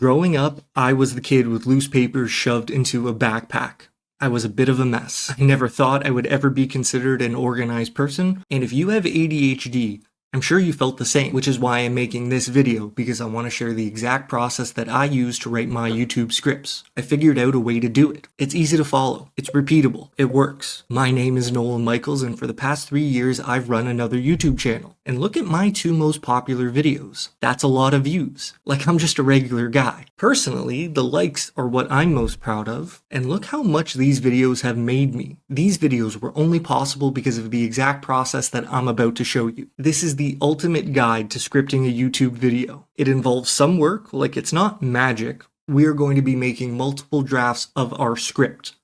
Growing up, I was the kid with loose papers shoved into a backpack. I was a bit of a mess. I never thought I would ever be considered an organized person, and if you have ADHD, I'm sure you felt the same, which is why I'm making this video, because I want to share the exact process that I use to write my YouTube scripts. I figured out a way to do it. It's easy to follow. It's repeatable. It works. My name is Nolan Michaels, and for the past 3 years, I've run another YouTube channel. And look at my 2 most popular videos. That's a lot of views. Like I'm just a regular guy. Personally, the likes are what I'm most proud of, and look how much these videos have made me. These videos were only possible because of the exact process that I'm about to show you. This is the ultimate guide to scripting a YouTube video. It involves some work, like it's not magic. We're going to be making multiple drafts of our script.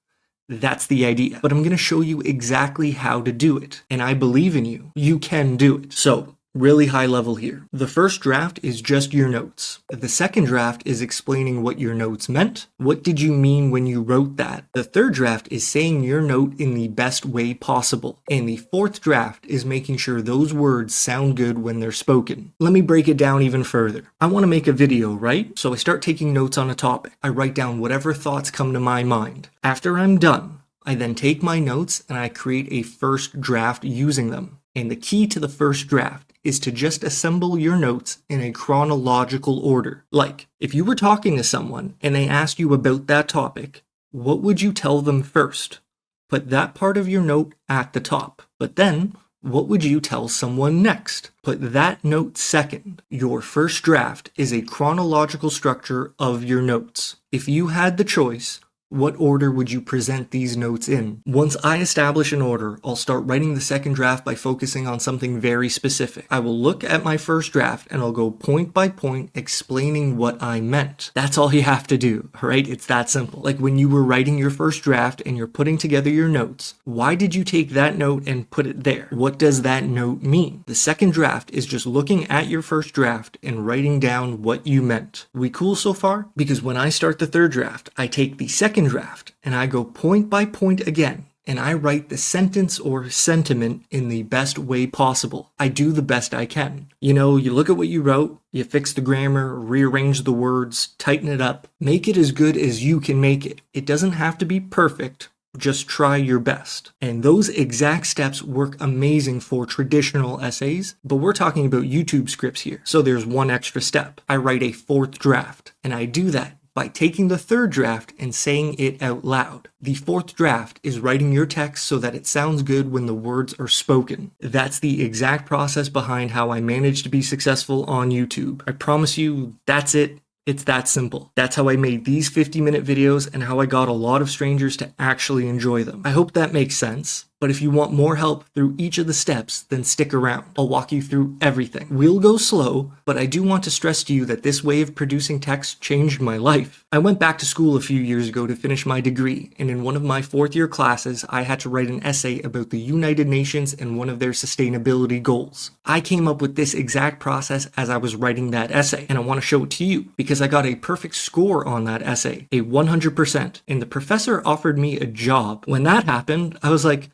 That's the idea. But I'm going to show you exactly how to do it. And I believe in you. You can do it. So, really high level here. The first draft is just your notes. The second draft is explaining what your notes meant. What did you mean when you wrote that? The third draft is saying your note in the best way possible. And the fourth draft is making sure those words sound good when they're spoken. Let me break it down even further. I want to make a video, right? So I start taking notes on a topic. I write down whatever thoughts come to my mind. After I'm done, I then take my notes and I create a first draft using them. And the key to the first draft is to just assemble your notes in a chronological order. Like, if you were talking to someone and they asked you about that topic, what would you tell them first? Put that part of your note at the top. But then, what would you tell someone next? Put that note second. Your first draft is a chronological structure of your notes. If you had the choice, what order would you present these notes in? Once I establish an order, I'll start writing the second draft by focusing on something very specific. I will look at my first draft and I'll go point by point explaining what I meant. That's all you have to do, right? It's that simple. Like when you were writing your first draft and you're putting together your notes, why did you take that note and put it there? What does that note mean? The second draft is just looking at your first draft and writing down what you meant. We cool so far? Because when I start the third draft, I take the second draft and I go point by point again and I write the sentence or sentiment in the best way possible. I do the best I can. You know, you look at what you wrote, you fix the grammar, rearrange the words, tighten it up, make it as good as you can make it. It doesn't have to be perfect. Just try your best. And those exact steps work amazing for traditional essays, but we're talking about YouTube scripts here. So there's one extra step. I write a fourth draft, and I do that by taking the third draft and saying it out loud. The fourth draft is writing your text so that it sounds good when the words are spoken. That's the exact process behind how I managed to be successful on YouTube. I promise you, that's it. It's that simple. That's how I made these 50-minute videos and how I got a lot of strangers to actually enjoy them. I hope that makes sense. But if you want more help through each of the steps, then stick around. I'll walk you through everything. We'll go slow, but I do want to stress to you that this way of producing text changed my life. I went back to school a few years ago to finish my degree, and in one of my 4th-year classes, I had to write an essay about the United Nations and one of their sustainability goals. I came up with this exact process as I was writing that essay, and I want to show it to you because I got a perfect score on that essay, a 100%, and the professor offered me a job. When that happened, I was like,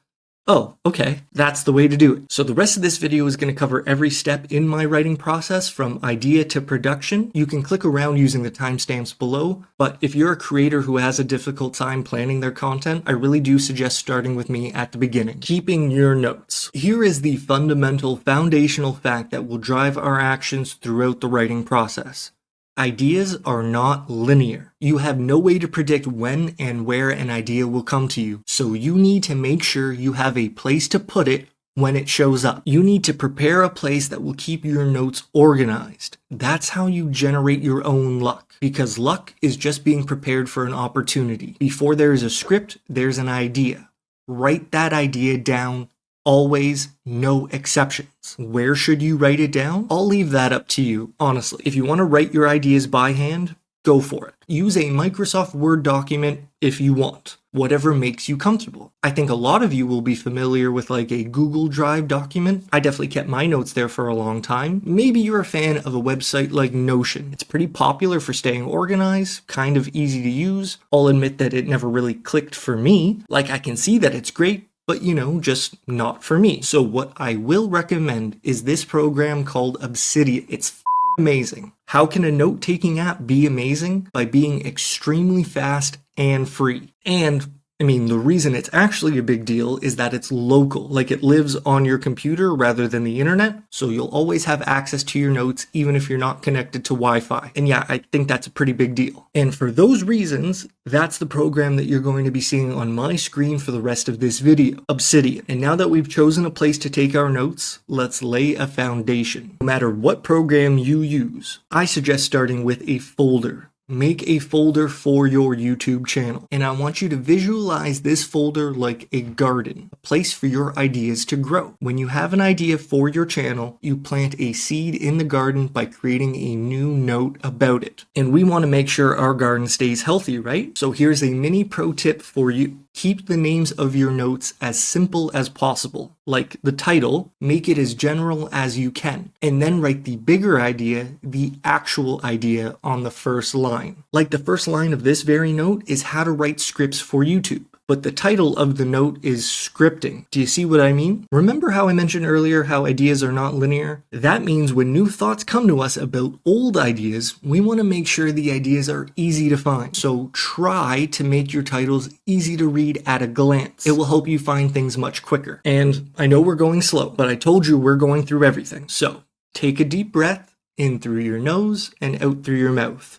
oh, okay, that's the way to do it. So the rest of this video is going to cover every step in my writing process from idea to production. You can click around using the timestamps below, but if you're a creator who has a difficult time planning their content, I really do suggest starting with me at the beginning. Keeping your notes. Here is the fundamental, foundational fact that will drive our actions throughout the writing process. Ideas are not linear. You have no way to predict when and where an idea will come to you, so you need to make sure you have a place to put it when it shows up. You need to prepare a place that will keep your notes organized. That's how you generate your own luck, because luck is just being prepared for an opportunity. Before there is a script, there's an idea. Write that idea down. Always, no exceptions. Where should you write it down? I'll leave that up to you, honestly. If you want to write your ideas by hand, go for it. Use a Microsoft Word document if you want. Whatever makes you comfortable. I think a lot of you will be familiar with like a Google Drive document. I definitely kept my notes there for a long time. Maybe you're a fan of a website like Notion. It's pretty popular for staying organized, kind of easy to use. I'll admit that it never really clicked for me. Like I can see that it's great, but you know, just not for me. So what I will recommend is this program called Obsidian. It's Amazing. How can a note-taking app be amazing? By being extremely fast and free. And the reason it's actually a big deal is that it's local, like it lives on your computer rather than the internet, so you'll always have access to your notes even if you're not connected to Wi-Fi. And yeah, I think that's a pretty big deal. And for those reasons, that's the program that you're going to be seeing on my screen for the rest of this video, Obsidian. And now that we've chosen a place to take our notes, let's lay a foundation. No matter what program you use, I suggest starting with a folder. Make a folder for your YouTube channel, and I want you to visualize this folder like a garden, a place for your ideas to grow. When you have an idea for your channel, you plant a seed in the garden by creating a new note about it. And we want to make sure our garden stays healthy, right? So here's a mini pro tip for you. Keep the names of your notes as simple as possible. Like the title, make it as general as you can. And then write the bigger idea, the actual idea, on the first line. Like the first line of this very note is how to write scripts for YouTube. But the title of the note is scripting. Do you see what I mean? Remember how I mentioned earlier how ideas are not linear? That means when new thoughts come to us about old ideas, we want to make sure the ideas are easy to find. So try to make your titles easy to read at a glance. It will help you find things much quicker. And I know we're going slow, but I told you we're going through everything. So take a deep breath in through your nose and out through your mouth.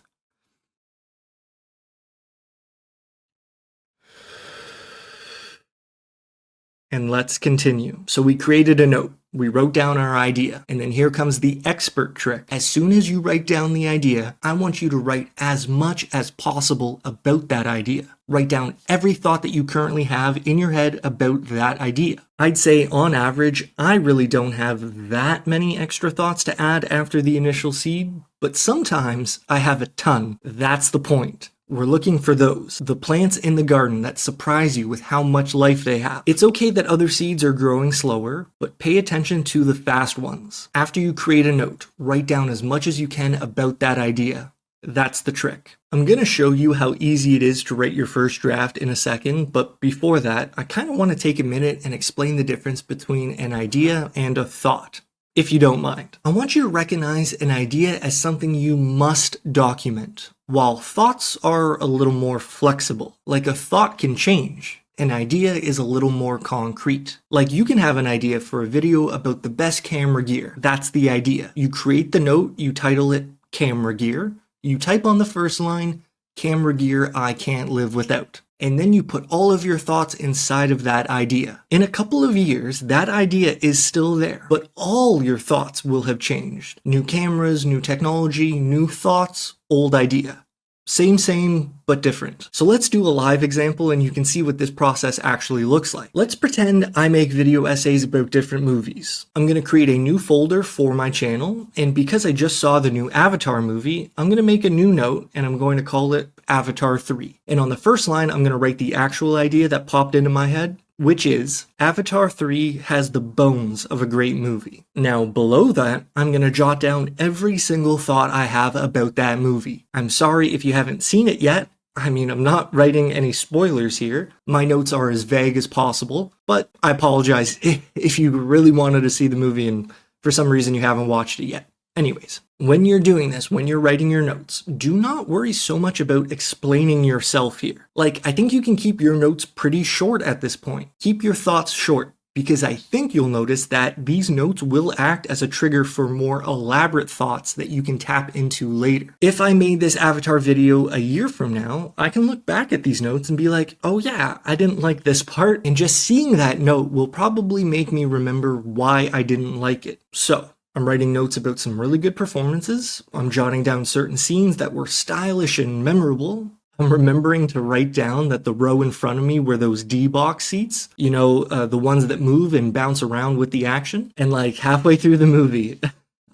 And let's continue. So we created a note. We wrote down our idea. And then here comes the expert trick. As soon as you write down the idea, I want you to write as much as possible about that idea. Write down every thought that you currently have in your head about that idea. I'd say on average, I really don't have that many extra thoughts to add after the initial seed, but sometimes I have a ton. That's the point. We're looking for those, the plants in the garden that surprise you with how much life they have. It's okay that other seeds are growing slower, but pay attention to the fast ones. After you create a note, write down as much as you can about that idea. That's the trick. I'm going to show you how easy it is to write your first draft in a second, but before that, I kind of want to take a minute and explain the difference between an idea and a thought. If you don't mind. I want you to recognize an idea as something you must document, while thoughts are a little more flexible. Like a thought can change. An idea is a little more concrete. Like you can have an idea for a video about the best camera gear. That's the idea. You create the note, you title it camera gear, you type on the first line, camera gear I can't live without. And then you put all of your thoughts inside of that idea. In a couple of years, that idea is still there, but all your thoughts will have changed. New cameras, new technology, new thoughts, old idea. Same, but different. So let's do a live example and you can see what this process actually looks like. Let's pretend I make video essays about different movies. I'm going to create a new folder for my channel, and because I just saw the new Avatar movie, I'm going to make a new note and I'm going to call it Avatar 3. And on the first line, I'm going to write the actual idea that popped into my head, which is Avatar 3 has the bones of a great movie. Now below that, I'm going to jot down every single thought I have about that movie. I'm sorry if you haven't seen it yet. I'm not writing any spoilers here. My notes are as vague as possible, but I apologize if you really wanted to see the movie and for some reason you haven't watched it yet. Anyways, when you're doing this, when you're writing your notes, do not worry so much about explaining yourself here. I think you can keep your notes pretty short at this point. Keep your thoughts short, because I think you'll notice that these notes will act as a trigger for more elaborate thoughts that you can tap into later. If I made this Avatar video a year from now, I can look back at these notes and be like, oh yeah, I didn't like this part, and just seeing that note will probably make me remember why I didn't like it. So, I'm writing notes about some really good performances. I'm jotting down certain scenes that were stylish and memorable. I'm remembering to write down that the row in front of me were those D-box seats, the ones that move and bounce around with the action. And halfway through the movie,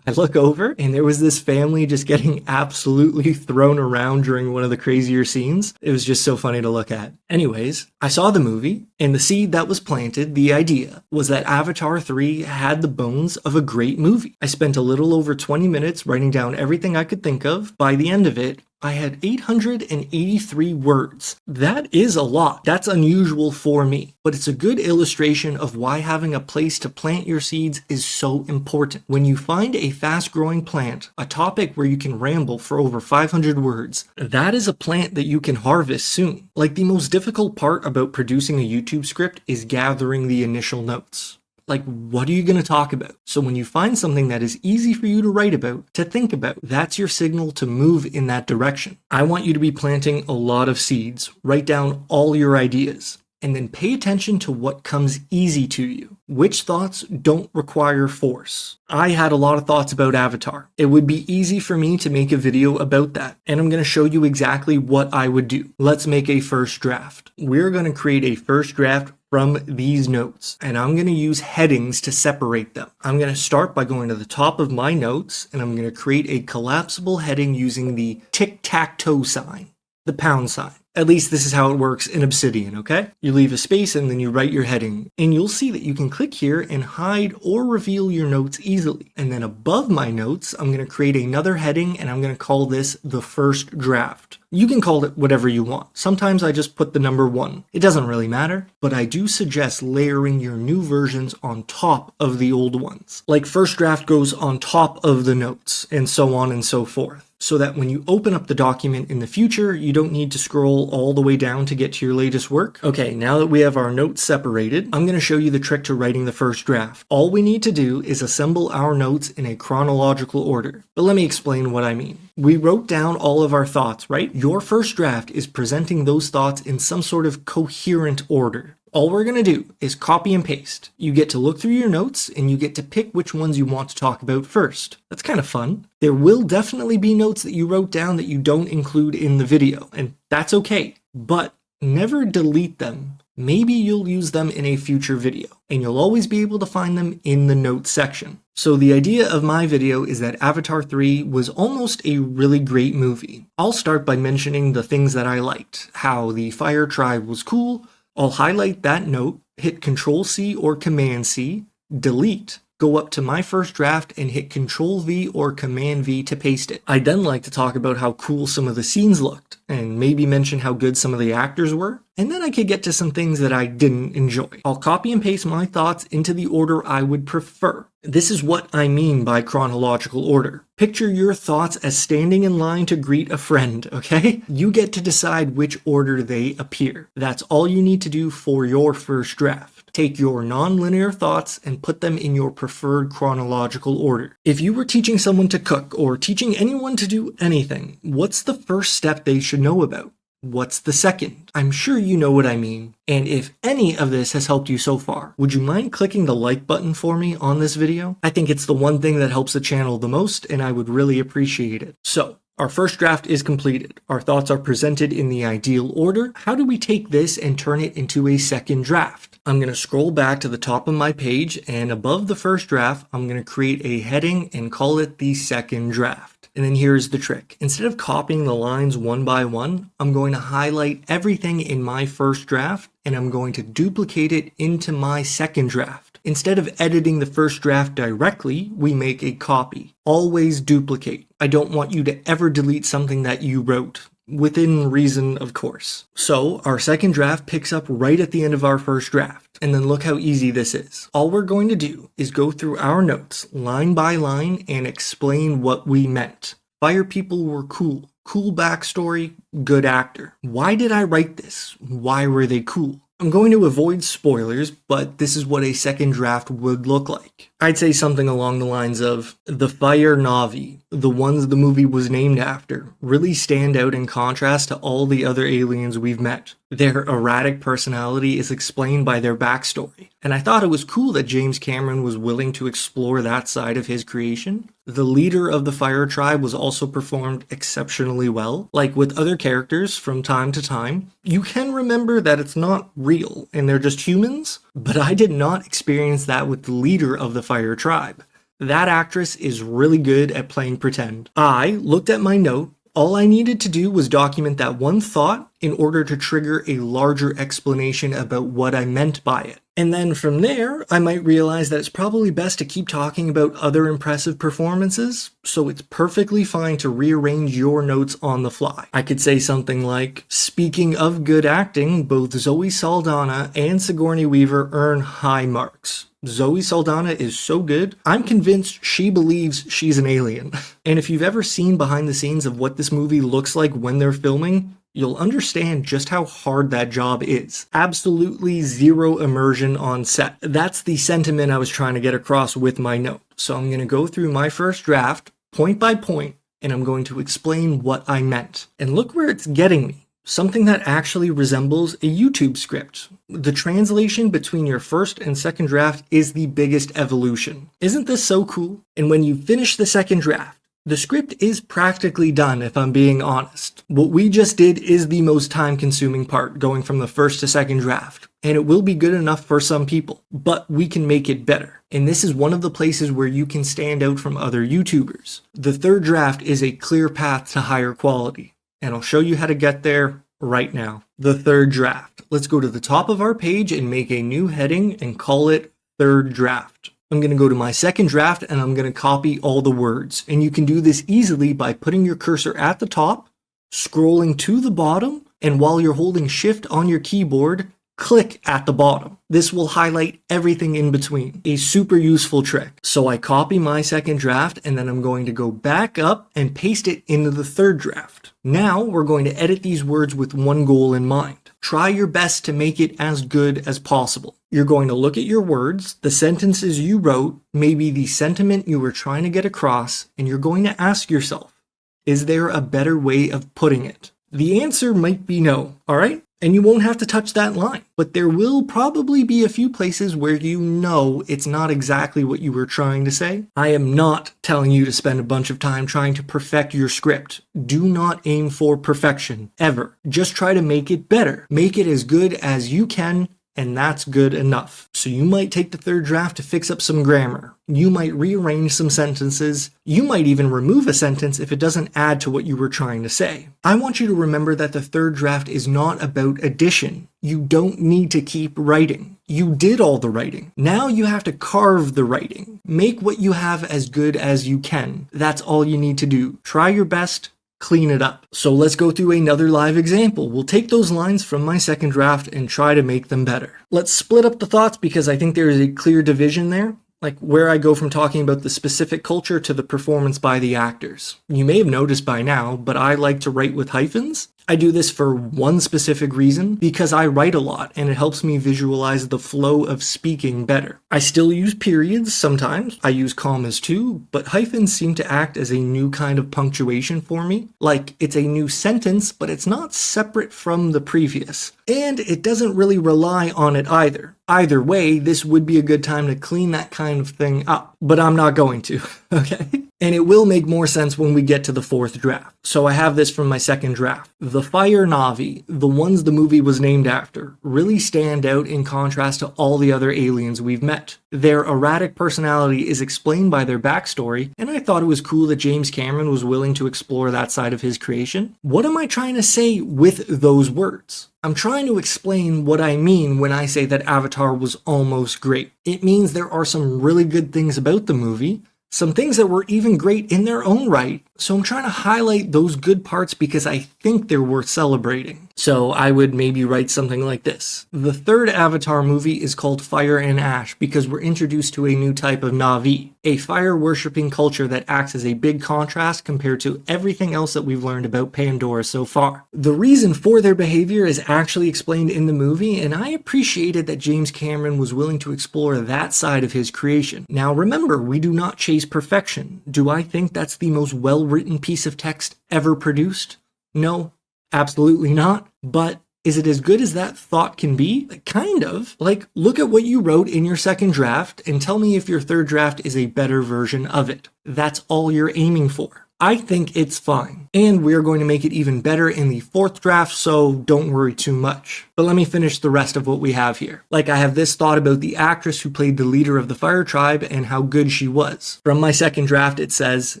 I look over and there was this family just getting absolutely thrown around during one of the crazier scenes. It was just so funny to look at. Anyways, I saw the movie, and the seed that was planted, the idea, was that Avatar 3 had the bones of a great movie. I spent a little over 20 minutes writing down everything I could think of. By the end of it, I had 883 words. That is a lot. That's unusual for me, but it's a good illustration of why having a place to plant your seeds is so important. When you find a fast-growing plant, a topic where you can ramble for over 500 words, that is a plant that you can harvest soon. Like, the most difficult part about producing a YouTube script is gathering the initial notes. Like, what are you going to talk about? So when you find something that is easy for you to write about, to think about, that's your signal to move in that direction. I want you to be planting a lot of seeds. Write down all your ideas. And then pay attention to what comes easy to you. Which thoughts don't require force. I had a lot of thoughts about Avatar. It would be easy for me to make a video about that, and I'm going to show you exactly what I would do. Let's make a first draft. We're going to create a first draft from these notes, and I'm going to use headings to separate them. I'm going to start by going to the top of my notes, and I'm going to create a collapsible heading using the tic-tac-toe sign, the pound sign. At least this is how it works in Obsidian, okay? You leave a space and then you write your heading, and you'll see that you can click here and hide or reveal your notes easily. And then above my notes, I'm going to create another heading, and I'm going to call this the first draft. You can call it whatever you want. Sometimes I just put the number 1. It doesn't really matter, but I do suggest layering your new versions on top of the old ones. Like, first draft goes on top of the notes, and so on and so forth. So that when you open up the document in the future, you don't need to scroll all the way down to get to your latest work. Okay, now that we have our notes separated, I'm going to show you the trick to writing the first draft. All we need to do is assemble our notes in a chronological order. But let me explain what I mean. We wrote down all of our thoughts, right? Your first draft is presenting those thoughts in some sort of coherent order. All we're going to do is copy and paste. You get to look through your notes and you get to pick which ones you want to talk about first. That's kind of fun. There will definitely be notes that you wrote down that you don't include in the video, and that's okay. But never delete them. Maybe you'll use them in a future video, and you'll always be able to find them in the notes section. So the idea of my video is that Avatar 3 was almost a really great movie. I'll start by mentioning the things that I liked. How the Fire Tribe was cool. I'll highlight that note, hit Control-C or Command-C, delete, go up to my first draft and hit Control-V or Command-V to paste it. I'd then like to talk about how cool some of the scenes looked, and maybe mention how good some of the actors were, and then I could get to some things that I didn't enjoy. I'll copy and paste my thoughts into the order I would prefer. This is what I mean by chronological order. Picture your thoughts as standing in line to greet a friend, okay? You get to decide which order they appear. That's all you need to do for your first draft. Take your non-linear thoughts and put them in your preferred chronological order. If you were teaching someone to cook or teaching anyone to do anything, what's the first step they should know about? What's the second? I'm sure you know what I mean. And if any of this has helped you so far, would you mind clicking the like button for me on this video? I think it's the one thing that helps the channel the most, and I would really appreciate it. So, our first draft is completed. Our thoughts are presented in the ideal order. How do we take this and turn it into a second draft? I'm going to scroll back to the top of my page, and above the first draft, I'm going to create a heading and call it the second draft. And then here's the trick. Instead of copying the lines one by one, I'm going to highlight everything in my first draft, and I'm going to duplicate it into my second draft. Instead of editing the first draft directly, we make a copy. Always duplicate. I don't want you to ever delete something that you wrote. Within reason, of course. So, our second draft picks up right at the end of our first draft. And then look how easy this is. All we're going to do is go through our notes, line by line, and explain what we meant. Fire people were cool. Cool backstory, good actor. Why did I write this? Why were they cool? I'm going to avoid spoilers, but this is what a second draft would look like. I'd say something along the lines of, the Fire Na'vi, the ones the movie was named after, really stand out in contrast to all the other aliens we've met. Their erratic personality is explained by their backstory, and I thought it was cool that James Cameron was willing to explore that side of his creation. The leader of the Fire Tribe was also performed exceptionally well. Like with other characters from time to time, you can remember that it's not real and they're just humans, but I did not experience that with the leader of the Fire Tribe. That actress is really good at playing pretend. I looked at my note. All I needed to do was document that one thought in order to trigger a larger explanation about what I meant by it. And then from there, I might realize that it's probably best to keep talking about other impressive performances, so it's perfectly fine to rearrange your notes on the fly. I could say something like, speaking of good acting, both Zoe Saldana and Sigourney Weaver earn high marks. Zoe Saldana is so good, I'm convinced she believes she's an alien. And if you've ever seen behind the scenes of what this movie looks like when they're filming, you'll understand just how hard that job is. Absolutely zero immersion on set. That's the sentiment I was trying to get across with my note. So I'm going to go through my first draft, point by point, and I'm going to explain what I meant. And look where it's getting me. Something that actually resembles a YouTube script. The translation between your first and second draft is the biggest evolution. Isn't this so cool? And when you finish the second draft, the script is practically done, if I'm being honest. What we just did is the most time-consuming part, going from the first to second draft. And it will be good enough for some people, but we can make it better. And this is one of the places where you can stand out from other YouTubers. The third draft is a clear path to higher quality. And I'll show you how to get there right now. The third draft. Let's go to the top of our page and make a new heading and call it third draft. I'm going to go to my second draft and I'm going to copy all the words. And you can do this easily by putting your cursor at the top, scrolling to the bottom, and while you're holding Shift on your keyboard, click at the bottom. This will highlight everything in between. A super useful trick. So I copy my second draft and then I'm going to go back up and paste it into the third draft. Now we're going to edit these words with one goal in mind. Try your best to make it as good as possible. You're going to look at your words, the sentences you wrote, maybe the sentiment you were trying to get across, and you're going to ask yourself, is there a better way of putting it? The answer might be no, alright? And you won't have to touch that line. But there will probably be a few places where you know it's not exactly what you were trying to say. I am not telling you to spend a bunch of time trying to perfect your script. Do not aim for perfection, ever. Just try to make it better. Make it as good as you can, and that's good enough. So you might take the third draft to fix up some grammar. You might rearrange some sentences. You might even remove a sentence if it doesn't add to what you were trying to say. I want you to remember that the third draft is not about addition. You don't need to keep writing. You did all the writing. Now you have to carve the writing. Make what you have as good as you can. That's all you need to do. Try your best. Clean it up. So let's go through another live example. We'll take those lines from my second draft and try to make them better. Let's split up the thoughts because I think there is a clear division there, like where I go from talking about the specific culture to the performance by the actors. You may have noticed by now, but I like to write with hyphens. I do this for one specific reason, because I write a lot and it helps me visualize the flow of speaking better. I still use periods sometimes, I use commas too, but hyphens seem to act as a new kind of punctuation for me. Like it's a new sentence, but it's not separate from the previous. And it doesn't really rely on it either. Either way, this would be a good time to clean that kind of thing up, but I'm not going to, okay? And it will make more sense when we get to the fourth draft. So I have this from my second draft. The Fire Na'vi, the ones the movie was named after, really stand out in contrast to all the other aliens we've met. Their erratic personality is explained by their backstory, and I thought it was cool that James Cameron was willing to explore that side of his creation. What am I trying to say with those words? I'm trying to explain what I mean when I say that Avatar was almost great. It means there are some really good things about the movie, some things that were even great in their own right. So I'm trying to highlight those good parts because I think they're worth celebrating. So I would maybe write something like this. The third Avatar movie is called Fire and Ash because we're introduced to a new type of Na'vi, a fire-worshipping culture that acts as a big contrast compared to everything else that we've learned about Pandora so far. The reason for their behavior is actually explained in the movie, and I appreciated that James Cameron was willing to explore that side of his creation. Now remember, we do not chase perfection. Do I think that's the most well-written piece of text ever produced? No, absolutely not. But is it as good as that thought can be? Kind of. Like, look at what you wrote in your second draft and tell me if your third draft is a better version of it. That's all you're aiming for. I think it's fine. And we're going to make it even better in the fourth draft, so don't worry too much. But let me finish the rest of what we have here. Like, I have this thought about the actress who played the leader of the fire tribe and how good she was. From my second draft, it says,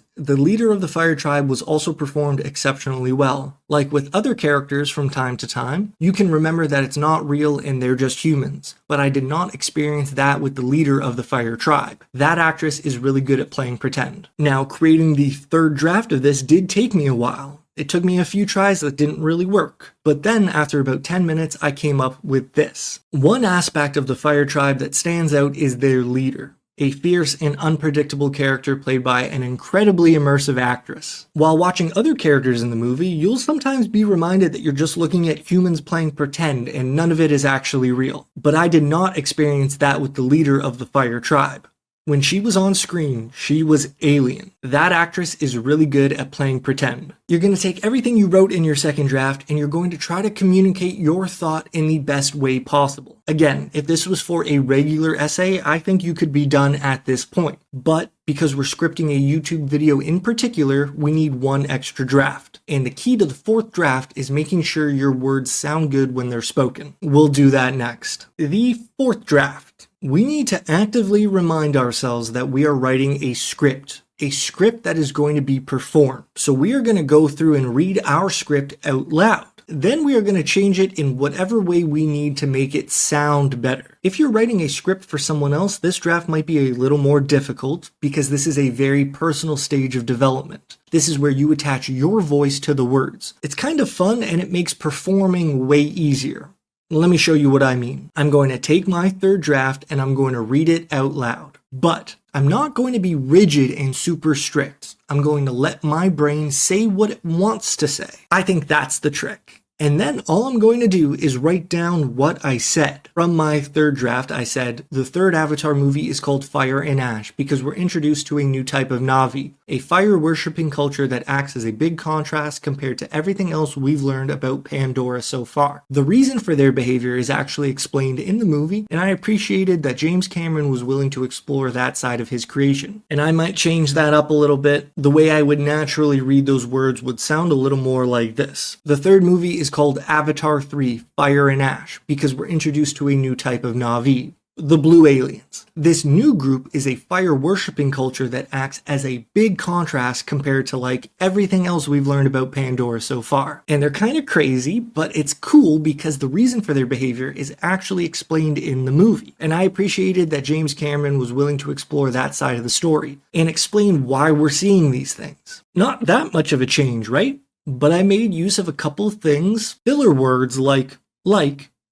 the leader of the fire tribe was also performed exceptionally well. Like with other characters from time to time, you can remember that it's not real and they're just humans, but I did not experience that with the leader of the fire tribe. That actress is really good at playing pretend. Now, creating the third draft of this did take me a while. It took me a few tries that didn't really work. But then, after about 10 minutes, I came up with this. One aspect of the fire tribe that stands out is their leader, a fierce and unpredictable character played by an incredibly immersive actress. While watching other characters in the movie, you'll sometimes be reminded that you're just looking at humans playing pretend and none of it is actually real. But I did not experience that with the leader of the fire tribe. When she was on screen, she was alien. That actress is really good at playing pretend. You're going to take everything you wrote in your second draft and you're going to try to communicate your thought in the best way possible. Again, if this was for a regular essay, I think you could be done at this point. But because we're scripting a YouTube video in particular, we need one extra draft. And the key to the fourth draft is making sure your words sound good when they're spoken. We'll do that next. The fourth draft. We need to actively remind ourselves that we are writing a script that is going to be performed. So we are going to go through and read our script out loud. Then we are going to change it in whatever way we need to make it sound better. If you're writing a script for someone else, this draft might be a little more difficult because this is a very personal stage of development. This is where you attach your voice to the words. It's kind of fun and it makes performing way easier. Let me show you what I mean. I'm going to take my third draft and I'm going to read it out loud. But I'm not going to be rigid and super strict. I'm going to let my brain say what it wants to say. I think that's the trick. And then all I'm going to do is write down what I said. From my third draft, I said, the third Avatar movie is called Fire and Ash because we're introduced to a new type of Na'vi, a fire-worshipping culture that acts as a big contrast compared to everything else we've learned about Pandora so far. The reason for their behavior is actually explained in the movie, and I appreciated that James Cameron was willing to explore that side of his creation. And I might change that up a little bit. The way I would naturally read those words would sound a little more like this. The third movie is called Avatar 3, Fire and Ash, because we're introduced to a new type of Na'vi, the blue aliens. This new group is a fire-worshipping culture that acts as a big contrast compared to like everything else we've learned about Pandora so far. And they're kind of crazy, but it's cool because the reason for their behavior is actually explained in the movie. And I appreciated that James Cameron was willing to explore that side of the story and explain why we're seeing these things. Not that much of a change, right? But I made use of a couple of things. Filler words like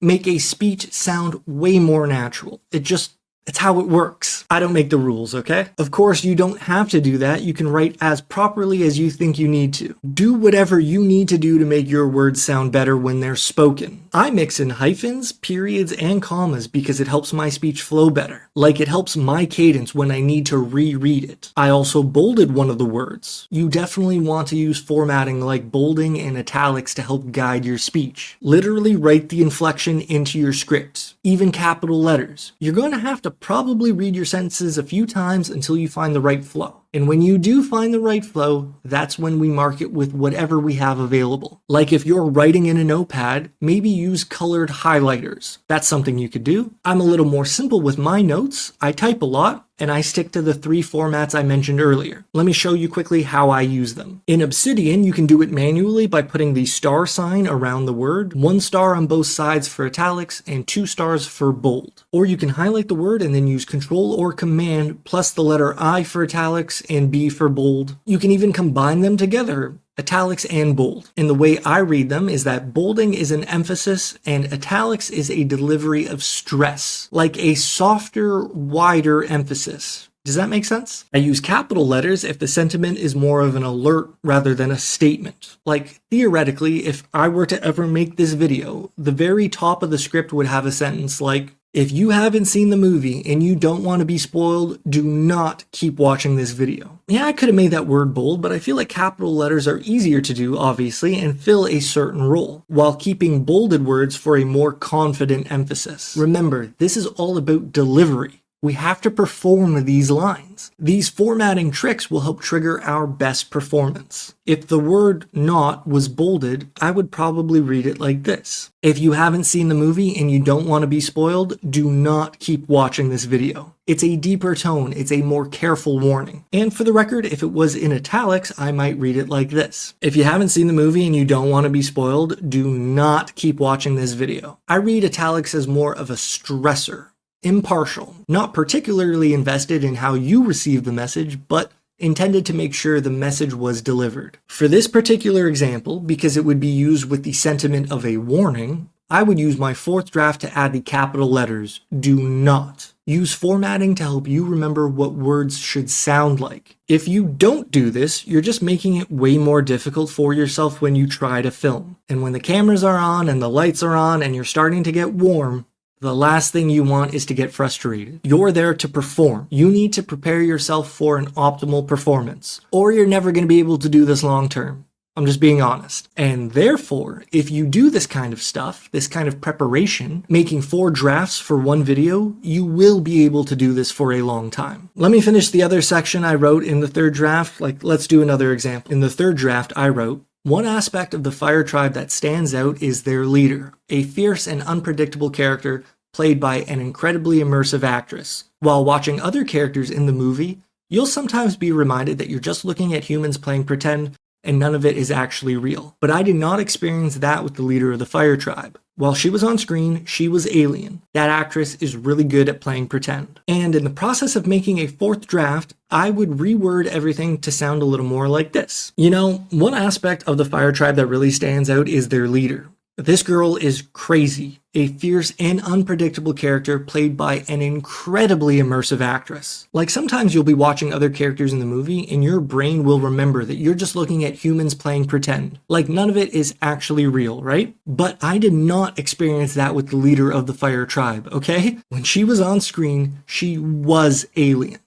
make a speech sound way more natural. It's how it works. I don't make the rules, okay? Of course, you don't have to do that. You can write as properly as you think you need to. Do whatever you need to do to make your words sound better when they're spoken. I mix in hyphens, periods, and commas because it helps my speech flow better. Like it helps my cadence when I need to reread it. I also bolded one of the words. You definitely want to use formatting like bolding and italics to help guide your speech. Literally write the inflection into your script, even capital letters. You're going to have to probably read your sentences a few times until you find the right flow. And when you do find the right flow, that's when we mark it with whatever we have available. Like if you're writing in a notepad, maybe use colored highlighters. That's something you could do. I'm a little more simple with my notes. I type a lot, and I stick to the 3 formats I mentioned earlier. Let me show you quickly how I use them. In Obsidian, you can do it manually by putting the star sign around the word, 1 star on both sides for italics, and 2 stars for bold. Or you can highlight the word and then use Control or Command plus the letter I for italics and B for bold. You can even combine them together, italics and bold. And the way I read them is that bolding is an emphasis and italics is a delivery of stress, like a softer, wider emphasis. Does that make sense? I use capital letters if the sentiment is more of an alert rather than a statement. Like, theoretically, if I were to ever make this video, the very top of the script would have a sentence like, if you haven't seen the movie and you don't want to be spoiled, do not keep watching this video. Yeah, I could have made that word bold, but I feel like capital letters are easier to do, obviously, and fill a certain role, while keeping bolded words for a more confident emphasis. Remember, this is all about delivery. We have to perform these lines. These formatting tricks will help trigger our best performance. If the word not was bolded, I would probably read it like this. If you haven't seen the movie and you don't want to be spoiled, do not keep watching this video. It's a deeper tone, it's a more careful warning. And for the record, if it was in italics, I might read it like this. If you haven't seen the movie and you don't want to be spoiled, do not keep watching this video. I read italics as more of a stressor. Impartial, not particularly invested in how you receive the message, but intended to make sure the message was delivered. For this particular example, because it would be used with the sentiment of a warning, I would use my fourth draft to add the capital letters, do not. Use formatting to help you remember what words should sound like. If you don't do this, you're just making it way more difficult for yourself when you try to film. And when the cameras are on and the lights are on and you're starting to get warm, the last thing you want is to get frustrated. You're there to perform. You need to prepare yourself for an optimal performance, or you're never going to be able to do this long term. I'm just being honest. And therefore, if you do this kind of stuff, this kind of preparation, making 4 drafts for one video, you will be able to do this for a long time. Let me finish the other section I wrote in the third draft. Let's do another example. In the third draft, I wrote, one aspect of the Fire Tribe that stands out is their leader, a fierce and unpredictable character played by an incredibly immersive actress. While watching other characters in the movie, you'll sometimes be reminded that you're just looking at humans playing pretend and none of it is actually real. But I did not experience that with the leader of the Fire Tribe. While she was on screen, she was alien. That actress is really good at playing pretend. And in the process of making a fourth draft, I would reword everything to sound a little more like this. You know, one aspect of the Fire Tribe that really stands out is their leader. This girl is crazy, a fierce and unpredictable character played by an incredibly immersive actress. Like sometimes you'll be watching other characters in the movie and your brain will remember that you're just looking at humans playing pretend. Like none of it is actually real, right? But I did not experience that with the leader of the Fire Tribe, okay? When she was on screen, she was alien.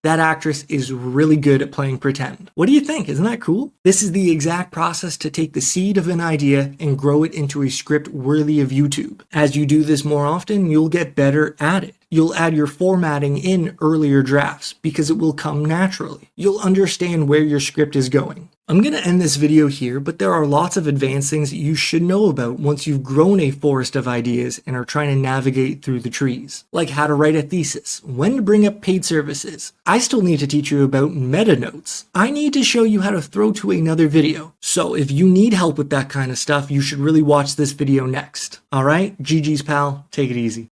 That actress is really good at playing pretend. What do you think? Isn't that cool? This is the exact process to take the seed of an idea and grow it into a script worthy of YouTube. As you do this more often, you'll get better at it. You'll add your formatting in earlier drafts because it will come naturally. You'll understand where your script is going. I'm going to end this video here, but there are lots of advanced things that you should know about once you've grown a forest of ideas and are trying to navigate through the trees. Like how to write a thesis, when to bring up paid services. I still need to teach you about meta notes. I need to show you how to throw to another video. So if you need help with that kind of stuff, you should really watch this video next. Alright, GG's pal, take it easy.